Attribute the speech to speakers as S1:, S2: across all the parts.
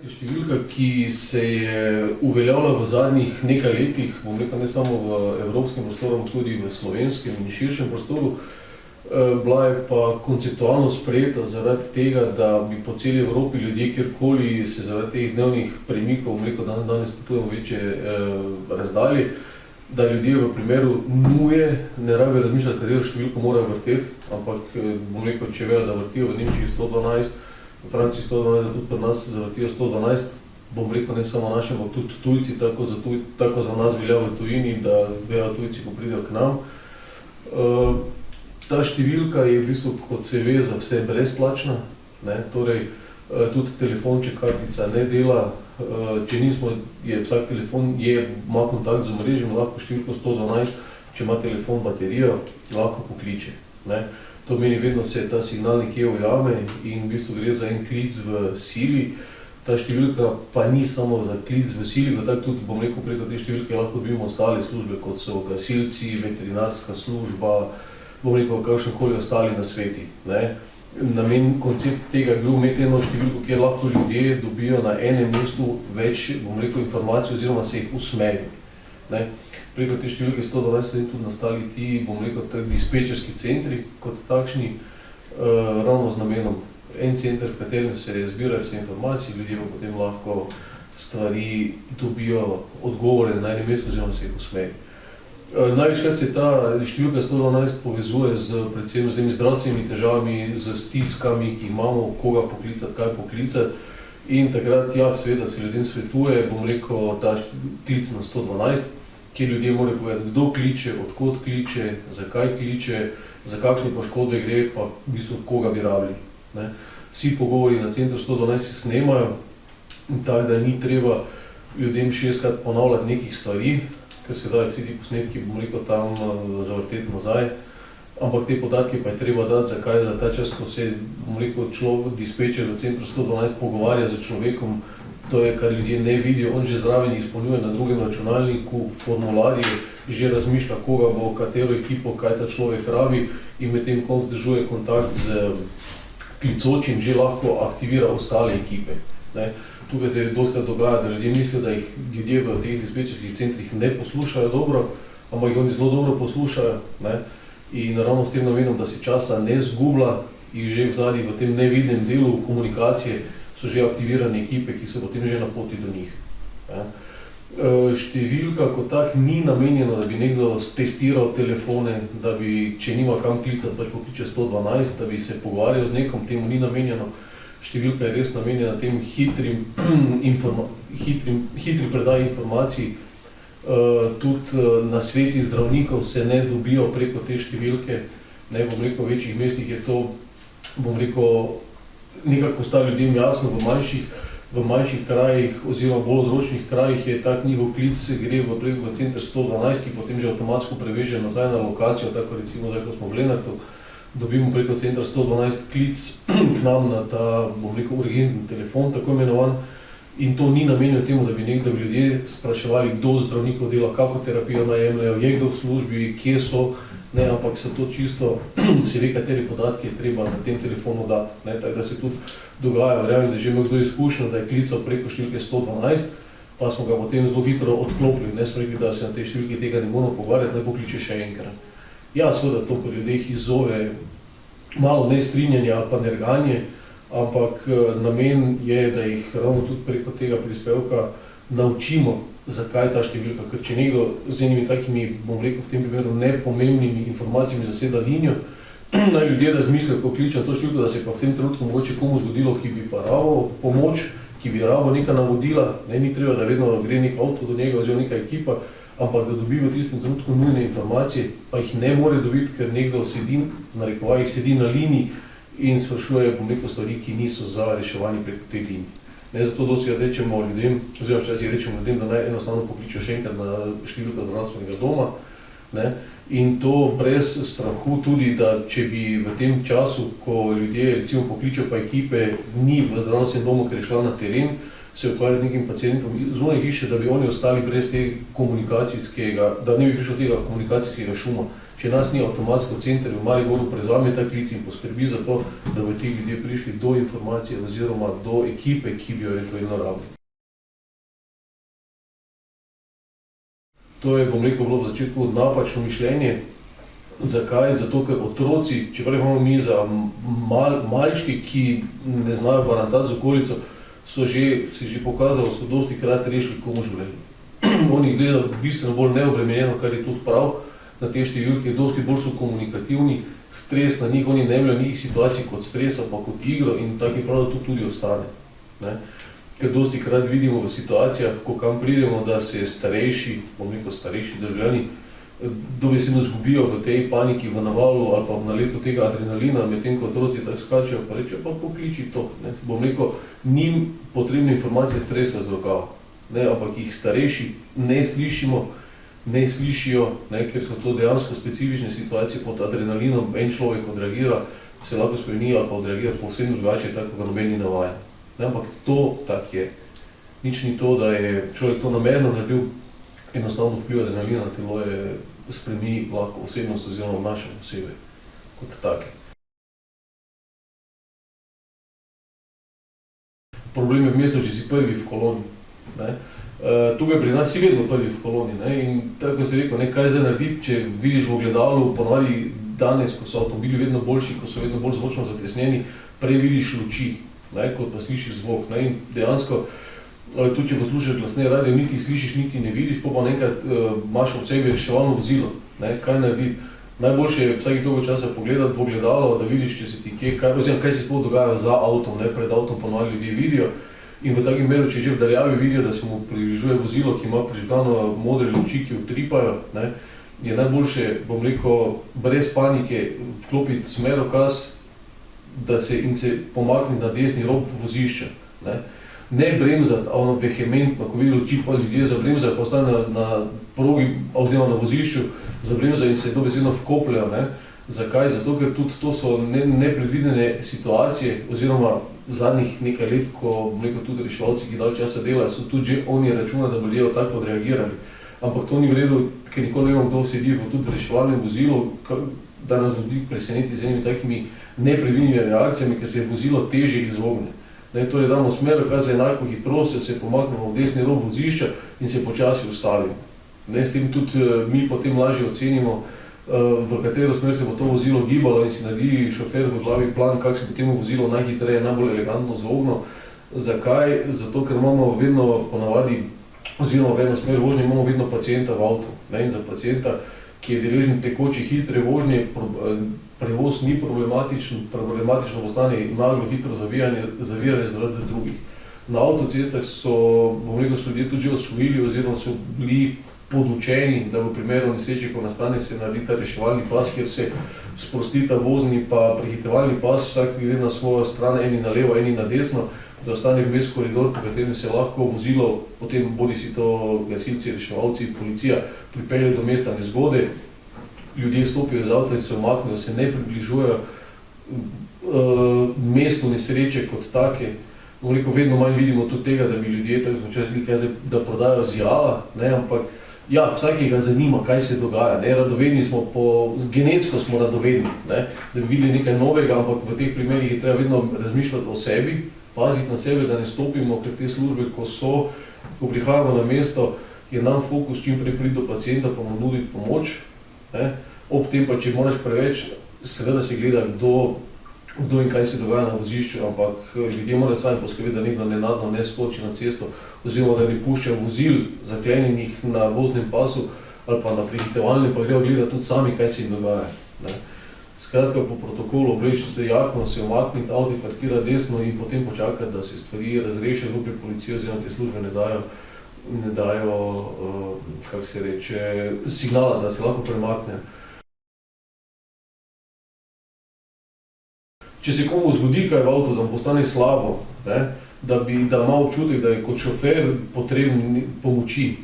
S1: Številka, ki se je uveljavila v zadnjih nekaj letih, bom rekel ne samo v evropskem prostoru, tudi v slovenskem in širšem prostoru, bila je pa konceptualno sprejeta zaradi tega, da bi po celi Evropi ljudje, kjerkoli se zaradi teh dnevnih premikov, bom rekel, danes potujemo večje razdalje, da ljudje v primeru nuje ne rabijo razmišljati, katero številko morajo vrteti, ampak bom rekel, če vejo, da vrtijo v Nemčiji 112, v Franciji 112, da tudi pri nas zavrtijo 112, bom rekel, ne samo našem, ampak tudi tujci, tako za nas velja v tujini, da vejo tujci, ko pridejo k nam. Ta številka je v bistvu, kot se ve, za vse brezplačna, torej tudi telefonček, kartica ne dela, če nismo, vsak telefon ima kontakt z omrežjem, lahko številko 112, če ima telefon baterijo, lahko pokliče. To meni vedno se ta signal nekje ujame in v bistvu gre za en klic v sili. Ta številka pa ni samo za klic v sili, tako tudi, bom rekel, preko te številke lahko dobimo ostale službe, kot so gasilci, veterinarska služba, bom rekel, kakšenkoli ostali nasveti. Namen koncept tega je bil imeti eno številko, kjer lahko ljudje dobijo na enem mestu več, bom rekel, informacij oziroma se jih usmeri. Preko te številke 112 so tudi nastali ti, bom rekel, dispečerski centri kot takšni, ravno z namenom en center, v katerem se zbirajo vse informacije, ljudje pa potem lahko stvari dobijo odgovore na enem mestu oziroma se jih usmeri. Največkrat se ta številka 112 povezuje predvsem z temi zdravstvenimi težavami, z stiskami, ki imamo, koga poklicati, kaj poklicati. In takrat, seveda se ljudem svetuje, bom rekel, ta klic na 112, kjer ljudje morajo povedati, kdo kliče, odkot kliče, zakaj kliče, za kakšne poškodbe gre, pa v bistvu koga bi rabili. Vsi pogovori na centru 112 se snemajo, tako da ni treba ljudem 6-krat ponavljati nekih stvari, ker se dajo vsi ti posnetki, bom rekel, tam zavrteti nazaj. Ampak te podatke pa je treba dati, zakaj za ta čas, ko se, bom rekel, dispečer v centru 112 pogovarja z človekom, to je, kar ljudje ne vidijo, on že zraven izpolnjuje na drugem računalniku, formularje, že razmišlja, koga bo, katero ekipo, kaj ta človek rabi in medtem, ko vzdržuje kontakt z klicočim, že lahko aktivira ostale ekipe. Tukaj se dostikrat dogaja, da ljudje mislijo, da jih ljudje v teh dispečerskih centrih ne poslušajo dobro, ampak jih oni zelo dobro poslušajo. In ravno s tem namenom, da se časa ne zgublja in že vzadi v tem nevidnem delu komunikacije so že aktivirane ekipe, ki so potem že na poti do njih. Številka kot tak ni namenjena, da bi nekdo testiral telefone, da bi, če nima kam klicati, pač pokliče 112, da bi se pogovarjal z nekom, temu ni namenjeno. Številka je res namenjena tem hitri predaji informacij. Tudi nasveti zdravnikov se ne dobijo preko te številke. Bom rekel, v večjih mestih je to, bom rekel, nekako postaja ljudem jasno, v manjših krajih oziroma bolj odročnih krajih je tak njihov klic, gre v center 112, ki potem že avtomatsko preveže nazaj na lokacijo, tako recimo zdaj, ko smo v Lenartu, dobimo preko centra 112 klic k nam na ta, bom rekel, urgentni telefon, tako imenovan. In to ni namenjeno temu, da bi nekdo ljudje spraševali, kdo zdravnikov dela, kako terapijo najemljajo, je kdo v službi, kje so, ampak so to čisto, se ve, kateri podatki je treba na tem telefonu dati. Tako da se tudi dogaja, verjamem, da je že imel kdo izkušnjo, da je klical preko številke 112, pa smo ga potem zelo hitro odklopili, smo rekli, da se na tej številki tega ne moramo pogovarjati, naj pokliče še enkrat. Seveda to pri ljudeh izzove malo nestrinjanje ali pa nerganje, ampak namen je, da jih ravno tudi preko tega prispevka naučimo, zakaj ta številka. Ker če nekdo z enimi takimi, bom rekel, v tem primeru nepomembnimi informacijami zaseda linijo, naj ljudje razmislijo, ko kliče to številko, da se pa v tem trenutku mogoče komu zgodilo, ki bi pa rabo pomoč, ki bi rabo neka navodila, ni treba, da vedno gre nek avto do njega oziroma neka ekipa, ampak da dobi v tistem trenutku nujne informacije, pa jih ne more dobiti, ker nekdo sedi, v narekovajih sedi na liniji in sprašuje, bom rekel, stvari, ki niso za reševanje preko te linije. Zato dosti rečemo ljudem, oziroma včasih rečemo ljudem, da naj enostavno pokličejo še enkrat na številko zdravstvenega doma. In to brez strahu tudi, da če bi v tem času, ko ljudje recimo pokličejo pa ekipe, ni v zdravstvenem domu, ker je šla na teren, se ukvarja z nekim pacientom zunaj hiše, da bi oni ostali brez tega komunikacijskega, da ne bi prišlo tega komunikacijskega šuma. če nas ni avtomatsko center v Mariboru prevzame ta klic in poskrbi za to, da bo ti ljudje prišli do informacije oziroma do ekipe, ki bi jo eventualno rabili. To je, bom rekel, bilo v začetku napačno mišljenje. Zakaj? Zato, ker otroci, čeprav imamo mi za malčki, ki ne znajo barantati z okolico, se že pokazalo, so dosti krat rešili komu življenje. Oni gledajo bistveno bolj neobremenjeno, kar je tudi prav na te številke, dosti bolj so komunikativni, stres na njih, oni ne jemljajo njih situacij kot stresa, pa kot igro in tako je prav, da to tudi ostane. Ne? Ker dosti krat vidimo v situacijah, ko kam pridemo, da se starejši, bom rekel starejši državljani, dobesedno zgubijo v tej paniki, v navalu ali pa v naletu tega adrenalina, medtem ko otroci tako skačejo, pa rečejo, pa pokliči to. Ne? Bom rekel, njim potrebne informacije stresa z rokava, ne? Ampak jih starejši ne slišimo, ne slišijo, ne? Ker so to dejansko specifične situacije pod adrenalinom, en človek odreagira, se lahko spremeni ali pa odreagira povsem drugače, tako kot noben ni navajen. Ampak to tak je. Nič ni to, da je človek to namerno naredil, enostavno vpliv adrenalina na telo je spremeni lahko osebnost oziroma naše osebe kot take. Problem je v mestu, že si prvi v koloni. Ne? Tukaj pri nas si vedno prvi v koloni. Ne? In tako si rekel, ne, kaj zdaj narediti, če vidiš v ogledalu, ponavadi danes, ko so avtomobili vedno boljši, ko so vedno bolj zvočno zatesnjeni, prej vidiš luči, ne, kot pa slišiš zvok. Ne? In dejansko, tudi če poslušaš glasne radio, niti slišiš, niti ne vidiš, pa nekrat imaš ob sebi reševalno vozilo. Ne? Kaj narediti? Najboljše je vsaki toliko časa pogledati v ogledalo, da vidiš, če se ti kje, oziroma kaj se sploh dogaja za avtom, ne? Pred avtom ponavadi ljudje vidijo. In v takem meru, če že v daljavi vidijo, da se mu približuje vozilo, ki ima prižgano modre luči, ki utripajo, ne? Je najboljše, bom rekel, brez panike vklopiti smerokaz, da se pomakne na desni rob vozišča. Ne bremzati, ono vehementno, ko vidijo luči, pa ljudje zabremzajo, pa ostane na progi oziroma na vozišču, zabremzajo in se dobesedno vkopljajo. Zakaj? Zato, ker tudi to so nepredvidene situacije, oziroma zadnjih nekaj let, ko tudi reševalci, ki dalj časa delajo, so tudi že oni računali, da bodo tako odreagirali. Ampak to ni v redu, ker nikoli ne vemo, kdo sedi tudi v reševalnem vozilu, da nas ljudi preseneti z enimi takimi neprevidnimi reakcijami, ker se je vozilo težje izogne. Torej damo smer, kaj za enako hitrost, se pomaknemo v desni rob vozišča in se počasi ustavimo. S tem tudi mi potem lažje ocenimo, v katero smer se bo to vozilo gibalo in si naredi šofer v glavi plan, kak se bo temu vozilo najhitreje, najbolj elegantno izognil. Zakaj? Zato, ker imamo vedno ponavadi, oziroma v eno smer vožnje, imamo vedno pacienta v avtu. In za pacienta, ki je deležen tekoče hitre vožnje, prevoz ni problematično postane naglo hitro zaviranje zaradi drugih. Na avtocestah so, bom rekel, so ljudje tudi že osvojili oziroma so bili podučeni, da v primeru nesreče, ko nastane, se naredi ta reševalni pas, kjer se sprosti ta vozni pa prehitevalni pas, vsak gre na svojo stran, eni na levo, eni na desno, da ostane vmes koridor, po katerem se lahko vozilo, potem bodi si to gasilci, reševalci, policija, pripelje do mesta nezgode, ljudje stopijo iz avta in se omaknejo, se ne približujejo mestu nesreče kot take. Vedno manj vidimo tudi tega, da bi ljudje tako zmočali, da prodajo zjala, ampak ja, vsakega zanima, kaj se dogaja. Radovedni smo, genetsko smo radovedni, da bi videli nekaj novega, ampak v teh primerih je treba vedno razmišljati o sebi, paziti na sebe, da ne stopimo, ker te službe, ko prihajamo na mesto, je nam fokus čim prej priti do pacienta, pa mu nuditi pomoč. Ob tem pa, če moraš preveč, seveda se gleda, kdo in kaj se dogaja na vozišču, ampak ljudje morajo sami poskrbeti, da nekdo nenadno ne skoči na cesto, oziroma da ne pušča vozil zaklenjenih na voznem pasu ali pa na prehitevalnem, pa grejo gledati tudi sami, kaj se jim dogaja. Skratka, po protokolu oblečite jakno, se omakniti, avto parkira desno in potem počakati, da se stvari razrešijo, dokler policija oziroma te službe ne dajo, kako se reče, signala, da se lahko premakne. Če se komu zgodi kaj v avtu, da mu postane slabo, da ima občutek, da je kot šofer potreben pomoči,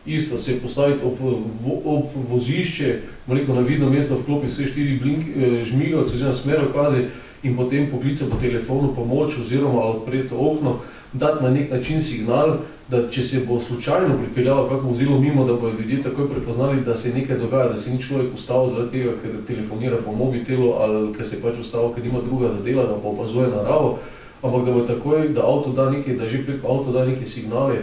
S1: isto se postaviti ob vozišče, na vidno mesto vklopiti vse 4 žmigavce oziroma smerokaze in potem poklicati po telefonu pomoč oziroma odpreti okno, dati na nek način signal, da če se bo slučajno pripeljalo kako vozilo mimo, da bodo ljudje takoj prepoznali, da se nekaj dogaja, da se ni človek ustavil zaradi tega, ker telefonira po mobitelu ali ker se je pač ustavil, ker nima druga zadela, da pa opazuje naravo, ampak da bo takoj, da avto da nekaj, da že preko avto da neke signale,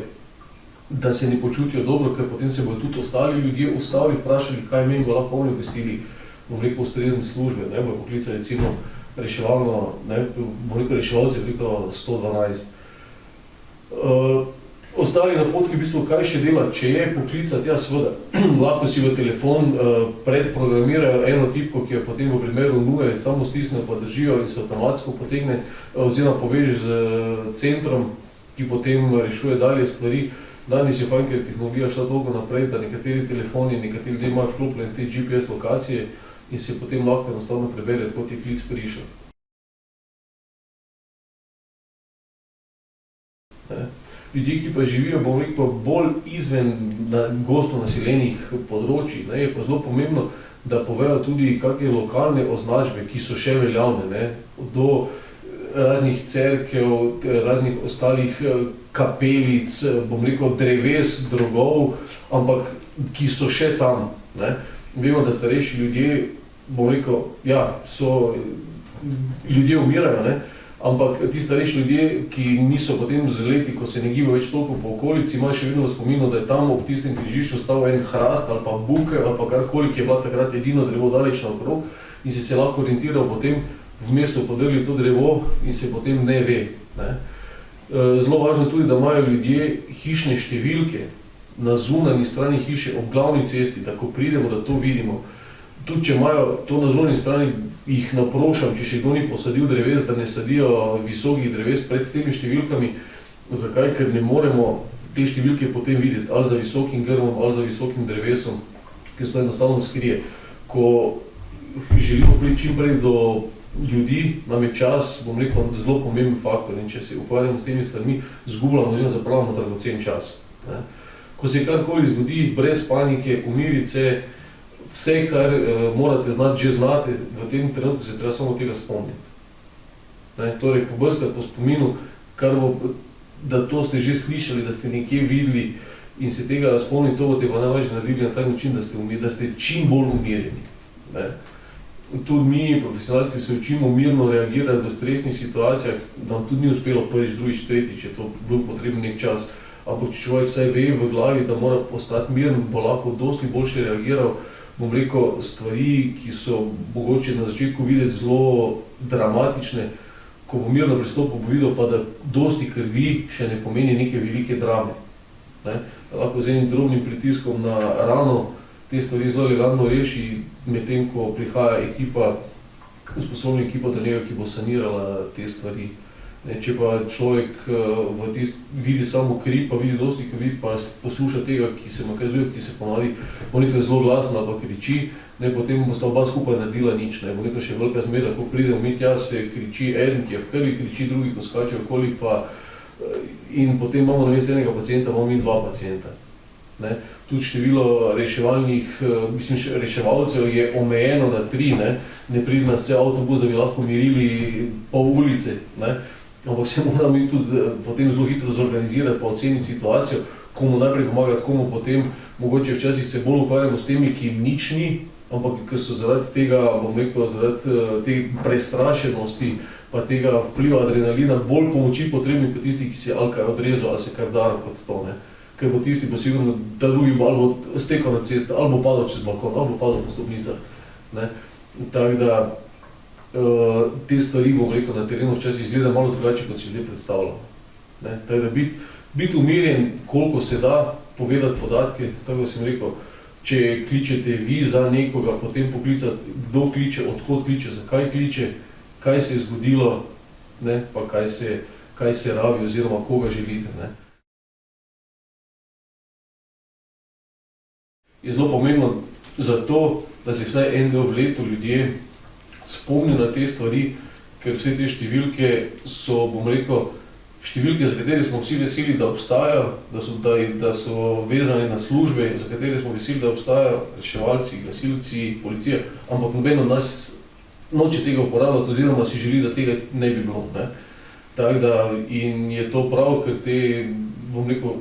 S1: da se ne počutijo dobro, ker potem se bodo tudi ostali ljudje ustavili, vprašali, kaj meni bo lahko oni obvestili, bom rekel, ustrezne službe, ne, bojo poklicali recimo reševalno, ne, bom rekel, reševalce preko 112. Ostali napotki, v bistvu, kaj še delati, če je poklicati, ja, seveda, lahko si v telefon predprogramirajo eno tipko, ki jo potem v primeru nuje samo stisnejo, pa držijo in se avtomatsko potegne, oziroma poveže z centrom, ki potem rešuje dalje stvari. Danes je fajn, ker je tehnologija šla dolgo naprej, da nekateri telefoni, nekateri ljudje imajo vklopljene te GPS lokacije in se potem lahko enostavno prebere, kot je klic prišel. Ljudje, ki pa živijo, bom rekel, bolj izven gosto naseljenih področij, ne, je pa zelo pomembno, da povejo tudi kakšne lokalne označbe, ki so še veljavne, ne, do raznih cerkev, raznih ostalih kapelic, bom rekel, dreves, drogov, ampak ki so še tam, ne. Vemo, da starejši ljudje, bom rekel, ja, ljudje umirajo, ne, ampak ti starejši ljudje, ki niso potem z leti, ko se ne gibajo več toliko po okolici, imajo še vedno v spominu, da je tam ob tistem križišču stal en hrast ali pa buke ali pa karkoli, ki je bila takrat edino drevo daleč naokrog in si se lahko orientiral potem, vmes so podrli to drevo in se potem ne ve. Ne. Zelo važno tudi, da imajo ljudje hišne številke na zunanji strani hiše ob glavni cesti, da ko pridemo, da to vidimo. Tudi če imajo to na zunanji strani, jih naprošam, če še kdo ni posadil dreves, da ne sadijo visokih dreves pred temi številkami. Zakaj? Ker ne moremo te številke potem videti, ali za visokim grmom, ali za visokim drevesom, ki se to enostavno skrije. Ko želimo priti čim prej do ljudi, nam je čas, bom rekel, zelo pomemben faktor in če se ukvarjamo s temi stvarmi, zgubljamo oziroma zapravljamo dragocen čas. Ne? Ko se karkoli zgodi, brez panike, umiriti se, vse, kar morate znati, že znate, v tem trenutku se treba samo tega spomniti. Ne? Torej, pobrskati po spominu, da to ste že slišali, da ste nekje videli in se tega spomniti, to boste pa najvažje naredili na tak način, da ste čim bolj umirjeni. Ne? Tudi mi, profesionalci, se učimo mirno reagirati v stresnih situacijah, nam tudi ni uspelo prvič, drugič, tretjič, je to bil potreben nek čas. Ampak če človek vsaj ve v glavi, da mora postati miren, bo lahko dosti boljše reagiral, bom rekel, stvari, ki so mogoče na začetku videti zelo dramatične, ko bo mirno pristopil, bo videl pa, da dosti krvi še ne pomeni neke velike drame. Ne? Lahko z enim drobnim pritiskom na rano te stvari zelo elegantno reši, medtem ko prihaja ekipa, usposobna ekipa do njega, ki bo sanirala te stvari. Ne, če pa človek vidi samo kri, pa vidi dosti krvi, pa posluša tega, ki se nakazuje, ki se ponavadi nekaj zelo glasno ali pa kriči, ne, potem bosta oba skupaj naredila nič. Ne, bo nekaj še velika zmeda, ko pride v mit, se kriči eden, ki je v krvi, kriči drugi, ko skače okoli, in potem imamo namesto enega pacienta, imamo mi dva pacienta. Ne. Tudi število reševalcev je omejeno na 3, ne pride nas cel avtobus, da bi lahko mirili pol ulice, ne. Ampak se moramo tudi potem zelo hitro zorganizirati, pa oceniti situacijo, komu najprej pomagati, komu potem, mogoče včasih se bolj ukvarjamo s temi, ki jim nič ni, ampak ki so zaradi tega, bom rekel, zaradi te prestrašenosti, pa tega vpliva adrenalina, bolj pomoči potrebni kot tisti, ki se ali kaj odrezal, ali se kar dara kot to, ne. Ker bo tisti pa sigurno, da drugi bo ali bo stekal na cesto, ali bo padal čez balkon, ali bo padal po stopnicah, ne. Tako da, te stvari, bom rekel, na terenu včasih izgleda malo drugače, kot si ljudje predstavljamo. Tako da biti umirjen, koliko se da, povedati podatke, tako da sem rekel, če kličete vi za nekoga, potem poklicati, kdo kliče, odkot kliče, zakaj kliče, kaj se je zgodilo, ne, pa kaj se rabi oziroma koga želite. Ne. Je zelo pomembno zato, da se vsaj en del v letu ljudje spomnijo na te stvari, ker vse te številke so, bom rekel, številke, za katere smo vsi veseli, da obstajajo, da so vezane na službe, za katere smo veseli, da obstajajo reševalci, gasilci, policija, ampak noben od nas noče tega uporabljati oziroma si želi, da tega ne bi bilo. Ne? Tako da, in je to prav, ker te, bom rekel,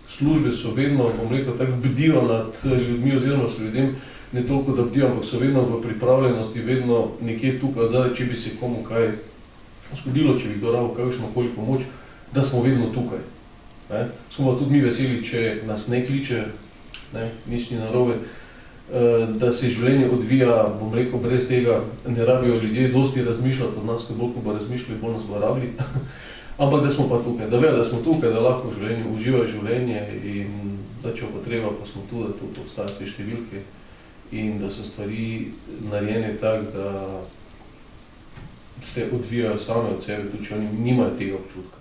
S1: službe so vedno, bom rekel, tako bdijo nad ljudmi oziroma so ljudem ne toliko, da bdijo, ampak so vedno v pripravljenosti, vedno nekje tukaj odzadaj, če bi se komu kaj zgodilo, če bi kdo rabil kakšnokoli pomoč, da smo vedno tukaj. Ne? Smo pa tudi mi veseli, če nas ne kliče, ne, nič ni narobe, da se življenje odvija, bom rekel, brez tega, ne rabijo ljudje dosti razmišljati od nas, ko bolj bo razmišljali, bolj nas bo rabili. Ampak da smo pa tukaj, da vejo, da smo tukaj, da lahko v življenju uživajo življenje in da če potreba, pa smo tu, da tudi obstajajo te številke in da so stvari narejene tako, da se odvijajo same od sebe, tudi če oni nimajo tega občutka.